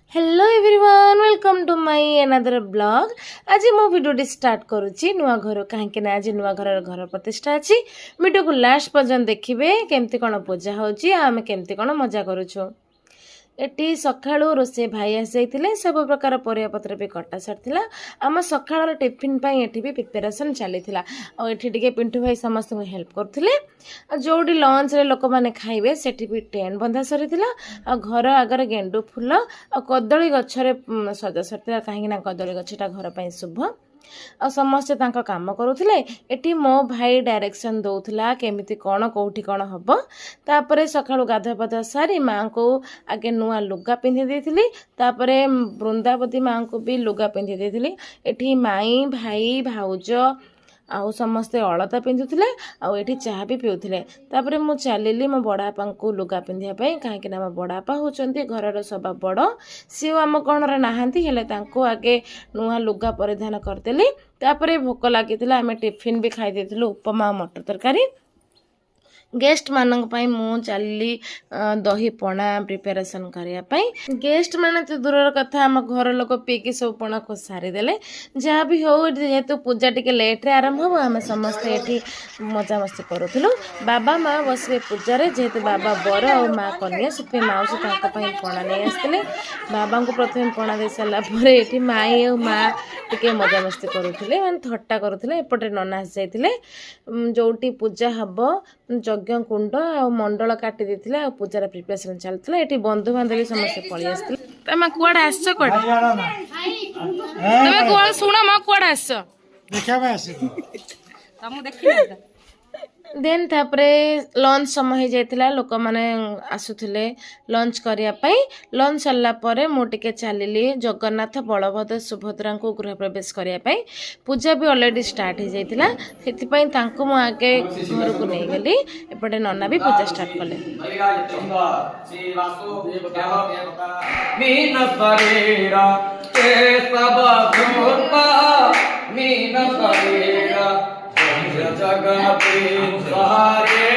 Hello everyone welcome to my another blog. आज मो video start करुच्ची नुआ घर कहीं आज नुआ घर प्रतिष्ठा अच्छी। वीडियो को लास्ट पर्यंत देखिए केमती कौन पूजा होची आमे केमती कौन मजा करूछु। एटी सकाळू रोसे भाई आसी जाइतिले सब प्रकार परिया पत्र भी कटा सारथिला। आम सकाळर टिफिन पई एठी भी प्रिपरेशन चलीथिला आ एठी टिके पिंटू भाई समस्त हेल्प करथिले। आ जोडी लंच रे लोक माने खाइबे सेठी भी टेंट बंधा सरीथिला। आ घर आगर गेंडू फूल आ कदली गछरे सजा सारथिला काहे ना कदली गछटा घर पई शुभ। आ समस्ते तांका काम करुथिले। एटी मो भाई डायरेक्शन दउथिला केमिति कोन कोठी कोन हबो। तापरे सकाळू गाधा पाधा सारी मां को आगे नुआ लुगा पिंधि देथिली। तापरे वृंदावती मां को भी लुगा पिंधि देथिली। एठी माई भाई भाउज आउ समस्ते अलता पिंधुथिले आउ एठी चाहा भी पिउथिले। तापरे मु चलिली मो बड़ापा को लुगा पिंधिया पई काहे ना मो बड़ापा होचंती घरर सभा बड़ सी आम कणर नाहांती हेले तांको आगे नुआ लुगा परिधान करदेली। तापरे भोक लागितिला आमे टिफिन भी खाई देथिलु उपमा मटर तरकारी। गेस्ट मानक पई मु चली दही पणा प्रिपरेशन करिया पई। गेस्ट माने तो दूर कथा आम घर लोक पीकी सब पणा को सारी देले। जहाँ भी हो जेहेतु पूजा टिके लेट रे आरंभ हो आम समस्ते एठी मजा मस्ती करूथिलु। बाबा माँ बसबे पूजा रे जेहेतु बाबा बर और माँ कन्या से माउसी तांका पई पणा नै आस्तिले। बाबा को प्रथम पणा दे साला परे एठी माई और माँ टिके मजा मस्ती करूथिले माने थट्टा करूथिले। एपटे नना आसी जाइतिले जोटी पूजा हबो यज्ञ कुंड आ मंडल काटी देथिले आ पूजार प्रिपरेशन चलथिला। एठी बंधु बांधवी समस्त पळि आस्तिले। तमे कोडा आछो कोड तमे कोड सुनो म कोडा आछो देखाबे आसी तमु देखि देन तापरे लंच समय हो जाइतिला लोक माने आसुथिले लंच करिया पई। लंच सरला परे मु टिके चलिली जगन्नाथ बलभद्र सुभद्रा को गृह प्रवेश करिया पई। पूजा भी ऑलरेडी स्टार्ट हो जाइतिला सेति पई तांको मु आगे घर को नै गेली। एपटे नन्ना भी पूजा स्टार्ट कले। मीन शरीरा ते सब भूता मीन शरीरा जगन्नाथ सारे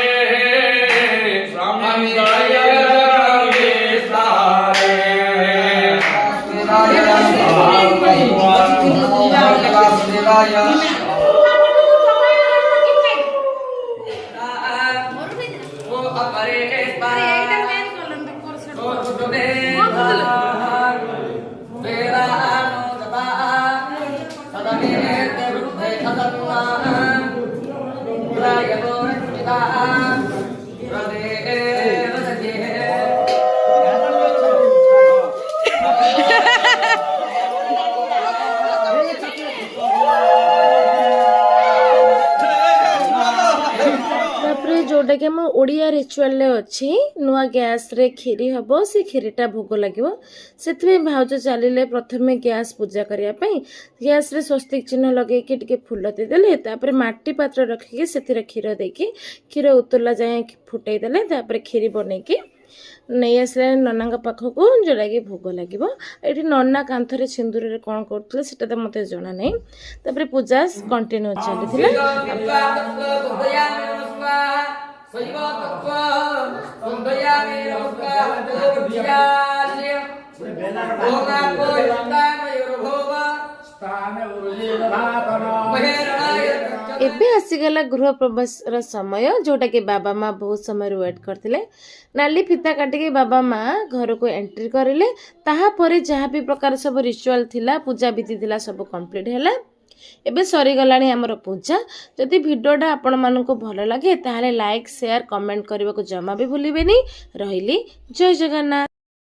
जोटा कि मो ओडिया रिचुअल रे अच्छी नुआ गैस रे खीरी हबो से खीरीटा भोग लगिवो सेतबे भाउज चलिले प्रथमे गैस पूजा करिया पई। गैस रे स्वस्तिक चिन्ह लगे कि टिके फूल दे देले तापरे माटी पात्र रखि के सेतिरे खीर देकी खीर उतरला जाय फुटै देले तापरे खीरी बनै की नहीं आसले नना पाखक जोटा कि भोग लगे। ये नना कांथरे सिंदूर रे कौन करते सेटा तो मत जना नहीं। तापरे पूजा कंटिन्यू चली एबे आसीगला गृह प्रवेश समय जोटा कि बाबा माँ बहुत समय वेट करते। नाली फिता काटिके बाबा माँ घर को एंट्री करें। ताहापर जहाँ भी प्रकार सब रिचुअल थिला पूजा विधि थिला सब कंप्लीट है। एबे सरी गलानी हमर पूजा। जदि वीडियोटा आपण मानको भलो लागे ताहाले लाइक शेयर कमेंट करबा को जमा भी भूलिबेनी। रहिली जय जगन्नाथ।